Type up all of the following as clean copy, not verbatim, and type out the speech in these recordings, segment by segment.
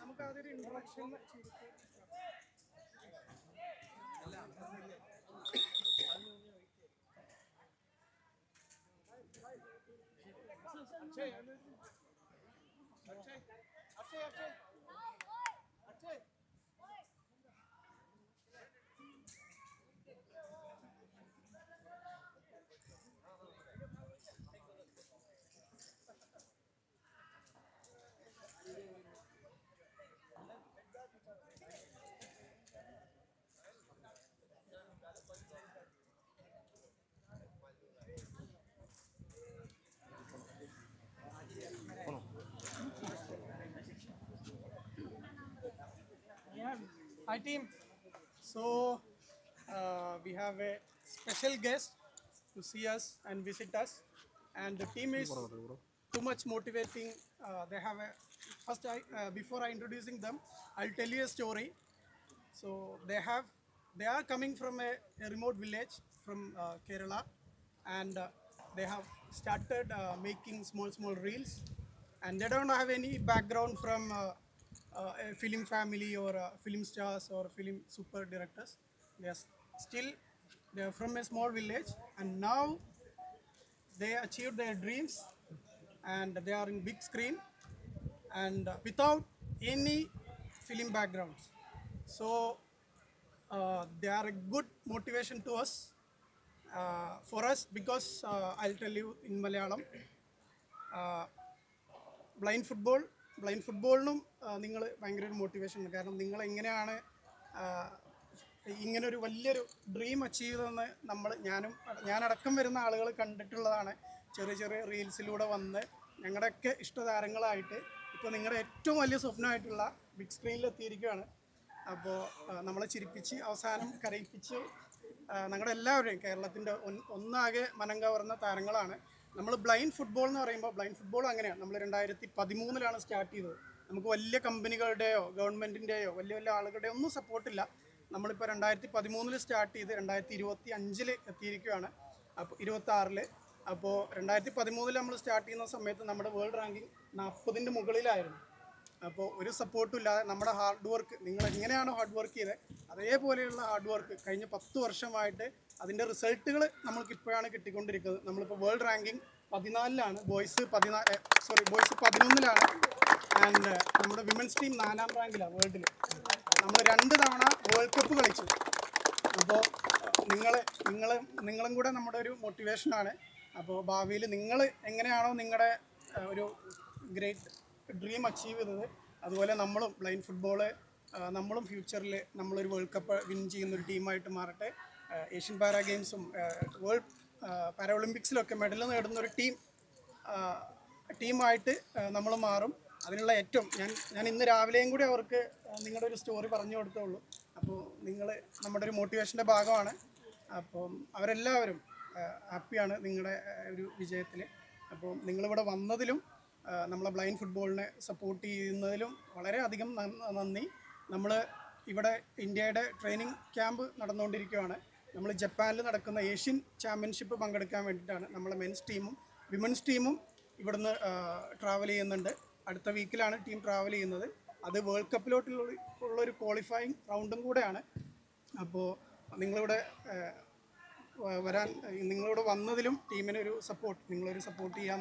നമുക്ക് അതൊരു introduction Hi team. So we have a special guest to see us and visit us, and the team is too much motivating. They have a first. Before I introducing them, I'll tell you a story. So they are coming from a remote village from Kerala, and they have started making small reels, and they don't have any background from a film family or film stars or film super directors. They are from a small village, and now they achieved their dreams, and they are in big screen, and without any film backgrounds. So they are a good motivation to us, for us, because I'll tell you in Malayalam. Blind ഫുട്ബോളിനും നിങ്ങൾ ഭയങ്കര ഒരു motivation ഉണ്ട്. കാരണം നിങ്ങൾ എങ്ങനെയാണ് ഇങ്ങനൊരു വലിയൊരു ഡ്രീം അച്ചീവ് ചെയ്തതെന്ന് ഞാനടക്കം വരുന്ന ആളുകൾ കണ്ടിട്ടുള്ളതാണ്. ചെറിയ റീൽസിലൂടെ വന്ന് ഞങ്ങളുടെയൊക്കെ ഇഷ്ടതാരങ്ങളായിട്ട് ഇപ്പോൾ നിങ്ങളുടെ ഏറ്റവും വലിയ സ്വപ്നമായിട്ടുള്ള ബിഗ് സ്ക്രീനിൽ എത്തിയിരിക്കുകയാണ്. അപ്പോൾ നമ്മളെ ചിരിപ്പിച്ച് അവസാനം കരയിപ്പിച്ച് ഞങ്ങളുടെ എല്ലാവരെയും കേരളത്തിൻ്റെ ഒന്നാകെ മനം കവർന്ന താരങ്ങളാണ്. നമ്മൾ ബ്ലൈൻഡ് ഫുട്ബോൾ എന്ന് പറയുമ്പോൾ ബ്ലൈൻഡ് ഫുട്ബോൾ അങ്ങനെയാണ്. നമ്മൾ 2013 സ്റ്റാർട്ട് ചെയ്തത്. നമുക്ക് വലിയ കമ്പനികളുടെയോ ഗവൺമെൻറ്റിൻ്റെയോ വലിയ ആളുകളുടെയോ ഒന്നും സപ്പോർട്ടില്ല. നമ്മളിപ്പോൾ 2013 സ്റ്റാർട്ട് ചെയ്ത് 2025 എത്തിയിരിക്കുകയാണ്. അപ്പോൾ 26. അപ്പോൾ 2013 നമ്മൾ സ്റ്റാർട്ട് ചെയ്യുന്ന സമയത്ത് നമ്മുടെ വേൾഡ് റാങ്കിങ് 40ൻ്റെ മുകളിലായിരുന്നു. അപ്പോൾ ഒരു സപ്പോർട്ടും ഇല്ലാതെ നമ്മുടെ ഹാർഡ് വർക്ക്, നിങ്ങൾ എങ്ങനെയാണോ ഹാർഡ് വർക്ക് ചെയ്തത് അതേപോലെയുള്ള ഹാർഡ് വർക്ക് കഴിഞ്ഞ 10 വർഷമായിട്ട് അതിൻ്റെ റിസൾട്ടുകൾ നമ്മൾക്കിപ്പോഴാണ് കിട്ടിക്കൊണ്ടിരിക്കുന്നത്. നമ്മളിപ്പോൾ വേൾഡ് റാങ്കിങ് 14ലാണ്, ബോയ്സ് 11ലാണ്, ആൻഡ് നമ്മുടെ വിമൻസ് ടീം 4ാം റാങ്കിലാണ് വേൾഡിൽ. നമ്മൾ 2 തവണ വേൾഡ് കപ്പ് കളിച്ചു. അപ്പോൾ നിങ്ങളും കൂടെ നമ്മുടെ ഒരു മോട്ടിവേഷനാണ്. അപ്പോൾ ഭാവിയിൽ നിങ്ങൾ എങ്ങനെയാണോ നിങ്ങളുടെ ഒരു ഗ്രേറ്റ് ഡ്രീം അച്ചീവ് ചെയ്തത്, അതുപോലെ നമ്മളും ബ്ലൈൻഡ് ഫുട്ബോള് നമ്മളും ഫ്യൂച്ചറിൽ നമ്മളൊരു വേൾഡ് കപ്പ് വിൻ ചെയ്യുന്നൊരു ടീമായിട്ട് മാറട്ടെ. ഏഷ്യൻ പാരാ ഗെയിംസും വേൾഡ് പാരാഒളിമ്പിക്സിലൊക്കെ മെഡൽ നേടുന്നൊരു ടീമായിട്ട് നമ്മൾ മാറും. അതിനുള്ള ഏറ്റവും ഞാൻ ഇന്ന് രാവിലെയും കൂടി അവർക്ക് നിങ്ങളുടെ ഒരു സ്റ്റോറി പറഞ്ഞു കൊടുത്തുള്ളൂ. അപ്പോൾ നിങ്ങൾ നമ്മുടെ ഒരു മോട്ടിവേഷൻ്റെ ഭാഗമാണ്. അപ്പം അവരെല്ലാവരും ഹാപ്പിയാണ് നിങ്ങളുടെ ഒരു വിജയത്തിൽ. അപ്പോൾ നിങ്ങളിവിടെ വന്നതിലും നമ്മളെ ബ്ലൈൻഡ് ഫുട്ബോളിനെ സപ്പോർട്ട് ചെയ്യുന്നതിലും വളരെയധികം നന്ദി. നമ്മൾ ഇവിടെ ഇന്ത്യയുടെ ട്രെയിനിങ് ക്യാമ്പ് നടന്നുകൊണ്ടിരിക്കുകയാണ്. നമ്മൾ ജപ്പാനിൽ നടക്കുന്ന ഏഷ്യൻ ചാമ്പ്യൻഷിപ്പ് പങ്കെടുക്കാൻ വേണ്ടിയിട്ടാണ്. നമ്മളെ മെൻസ് ടീമും വിമൻസ് ടീമും ഇവിടുന്ന് ട്രാവൽ ചെയ്യുന്നുണ്ട്. അടുത്ത വീക്കിലാണ് ടീം ട്രാവൽ ചെയ്യുന്നത്. അത് വേൾഡ് കപ്പിലോട്ടുള്ളൊരു ക്വാളിഫയിങ് റൗണ്ടും കൂടെയാണ്. അപ്പോൾ നിങ്ങളിവിടെ നിങ്ങളിവിടെ വന്നതിലും ടീമിനൊരു നിങ്ങളൊരു സപ്പോർട്ട് ചെയ്യാൻ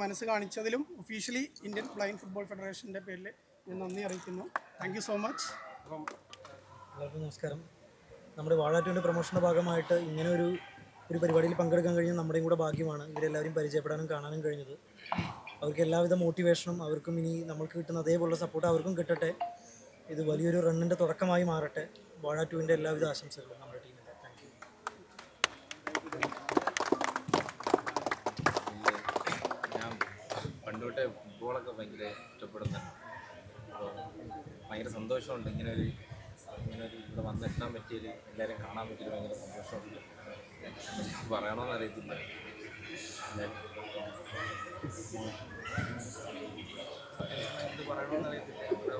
മനസ്സ് കാണിച്ചതിലും ഒഫീഷ്യലി ഇന്ത്യൻ ബ്ലൈൻഡ് ഫുട്ബോൾ ഫെഡറേഷൻ്റെ പേരിൽ ഞാൻ നന്ദി അറിയിക്കുന്നു. Thank you so much. എല്ലാവർക്കും നമസ്കാരം. നമ്മുടെ വാഴ ടൂവിൻ്റെ പ്രൊമോഷൻ്റെ ഭാഗമായിട്ട് ഇങ്ങനെ ഒരു പരിപാടിയിൽ പങ്കെടുക്കാൻ കഴിഞ്ഞാൽ നമ്മുടെയും കൂടെ ഭാഗ്യമാണ്. ഇവരെല്ലാവരും പരിചയപ്പെടാനും കാണാനും കഴിഞ്ഞത്. അവർക്ക് എല്ലാവിധ മോട്ടിവേഷനും അവർക്കും ഇനി നമ്മൾക്ക് കിട്ടുന്ന അതേപോലുള്ള സപ്പോർട്ട് അവർക്കും കിട്ടട്ടെ. ഇത് വലിയൊരു റണ്ണിൻ്റെ തുടക്കമായി മാറട്ടെ. വാഴ ടൂവിൻ്റെ എല്ലാവിധ ആശംസകളും നമ്മുടെ ടീമിൻ്റെ. Thank you. ഞാൻ പണ്ടുതൊട്ടേ ഫുട്ബോളൊക്കെ ഭയങ്കര ഇഷ്ടപ്പെടുന്നുണ്ട്. അപ്പോൾ ഭയങ്കര സന്തോഷമുണ്ട് ഇങ്ങനൊരു ഇവിടെ വന്നെത്താൻ പറ്റിയൊരു എല്ലാവരും കാണാൻ പറ്റിയൊരു ഭയങ്കര സന്തോഷമുണ്ട്. പറയണമെന്ന് അറിയത്തില്ല. എന്ത് പറയണമെന്ന് അറിയത്തില്ല.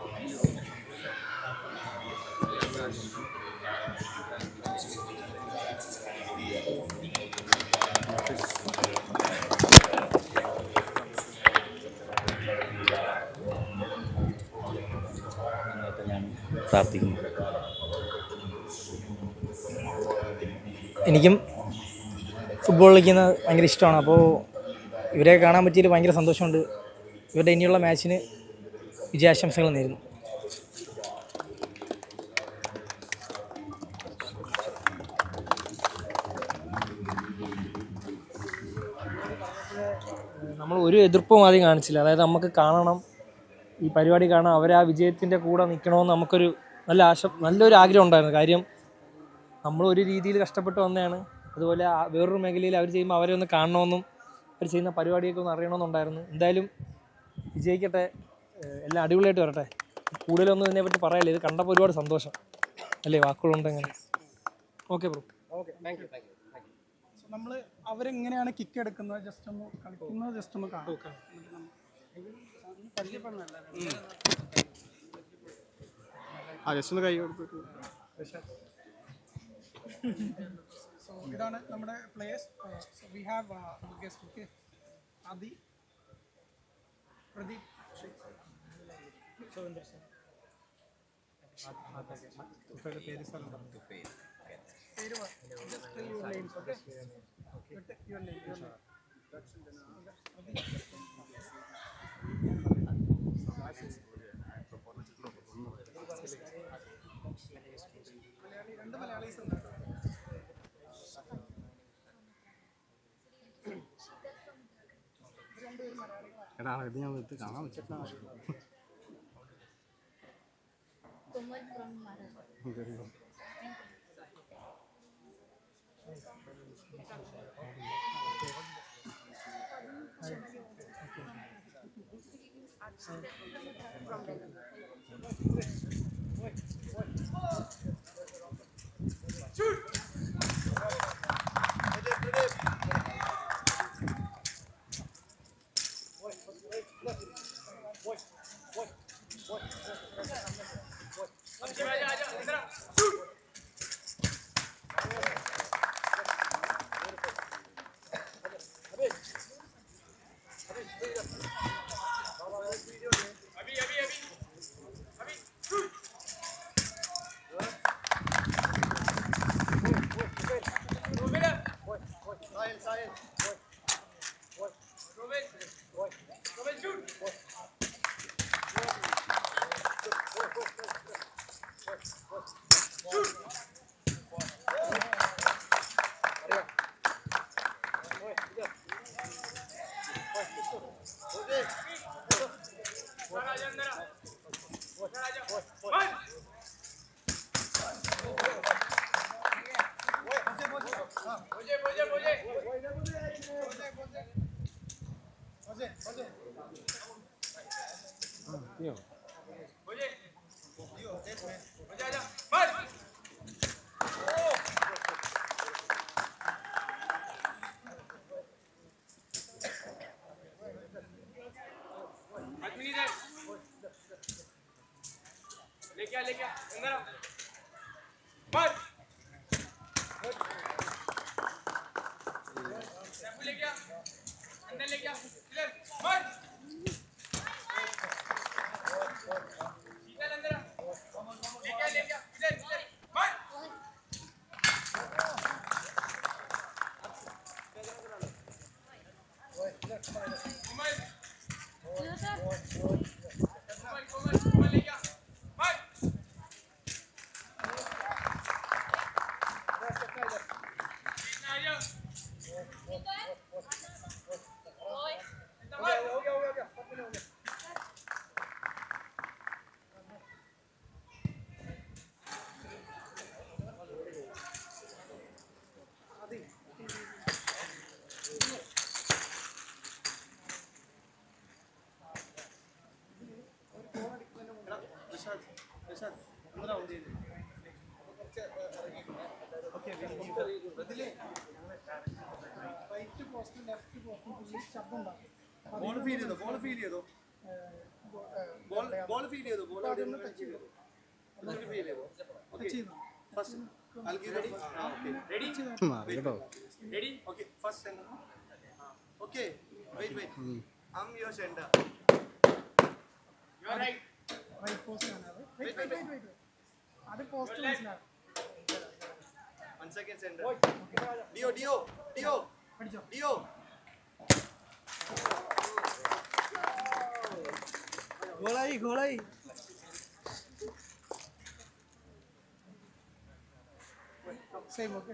ഞാൻ പ്രാർത്ഥിക്കുന്നു. എനിക്കും ഫുട്ബോൾ കളിക്കുന്നത് ഭയങ്കര ഇഷ്ടമാണ്. അപ്പോൾ ഇവരെ കാണാൻ പറ്റിയതിൽ ഭയങ്കര സന്തോഷമുണ്ട്. ഇവരുടെ ഇനിയുള്ള മാച്ചിന് വിജയാശംസകൾ നേരുന്നു. നമ്മൾ ഒരു എതിർപ്പും ആദ്യം കാണിച്ചില്ല. അതായത് നമുക്ക് കാണണം, ഈ പരിപാടി കാണാൻ, അവർ ആ വിജയത്തിൻ്റെ കൂടെ നിൽക്കണമെന്ന് നമുക്കൊരു നല്ലൊരു ആഗ്രഹം ഉണ്ടായിരുന്നു. കാര്യം നമ്മൾ ഒരു രീതിയിൽ കഷ്ടപ്പെട്ട് വന്നതാണ്. അതുപോലെ വേറൊരു മേഖലയിൽ അവർ ചെയ്യുമ്പോൾ അവരെ ഒന്ന് കാണണമെന്നും അവർ ചെയ്യുന്ന പരിപാടിയൊക്കെ ഒന്ന് അറിയണമെന്നുണ്ടായിരുന്നു. എന്തായാലും വിജയിക്കട്ടെ, എല്ലാം അടിപൊളിയായിട്ട് വരട്ടെ. കൂടുതലൊന്നും ഇതിനെപ്പറ്റി പറയാനില്ല. ഇത് കണ്ടപ്പോൾ ഒരുപാട് സന്തോഷം അല്ലേ, വാക്കുകളുണ്ട് അങ്ങനെ. Okay bro. Okay, thank you. നമ്മൾ അവരെങ്ങനെയാണ് കിക്ക് എടുക്കുന്നത് ജസ്റ്റ് ഒന്ന് കളിക്കുന്നത് ജസ്റ്റ് ഒന്ന് കാണാം. ജസ്റ്റ് ഒന്ന് കൈ കൊടുത്തിട്ട്. സോ ഇതാണ് നമ്മുടെ players. We have guest. Okay, Adi, Pradeep, രണ്ട് മലയാളീസ് ഉണ്ട്. എടാ ഇത് ഞാൻ കാണാൻ വെച്ചിട്ടാണ്. ഫീൽ ചെയ്തോ ബോൾ ഫീൽ ചെയ്തോ ബോൾ ഫീൽ ചെയ്തോ ബോൾ ഫീൽ ചെയ്തോ okay first I'll give ready ready okay first sender okay wait I'm your sender you are right right post ആണ് അത്. Wait. അത് പോസ്റ്റ് മനസ്സിലാവും. one second sender dio പഠിച്ചോ. ഗോളായി same okay.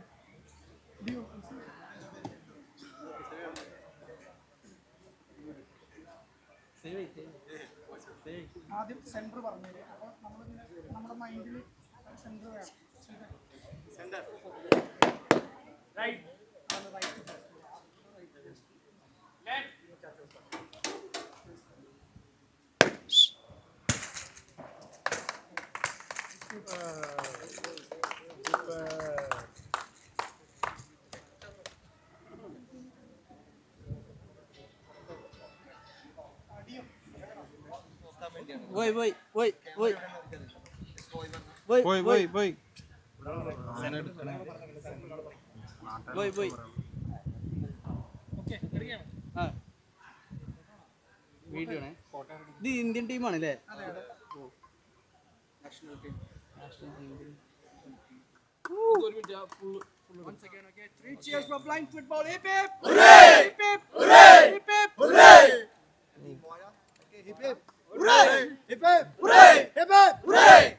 Deo ആദ്യം centre പറഞ്ഞു തരും. അപ്പോൾ നമ്മളിങ്ങനെ നമ്മുടെ മൈൻഡിൽ സെൻറ്റർ വേണം. sender റൈറ്റ് വീഡിയോ ആണ് ഇത് Indian ടീമാണല്ലേ Once again, okay. 3 cheers for blind football. Hip hip! Hooray! Hip hip! Hooray! Hip hip! Hooray! hip hip hooray hip hip hooray hip hip hooray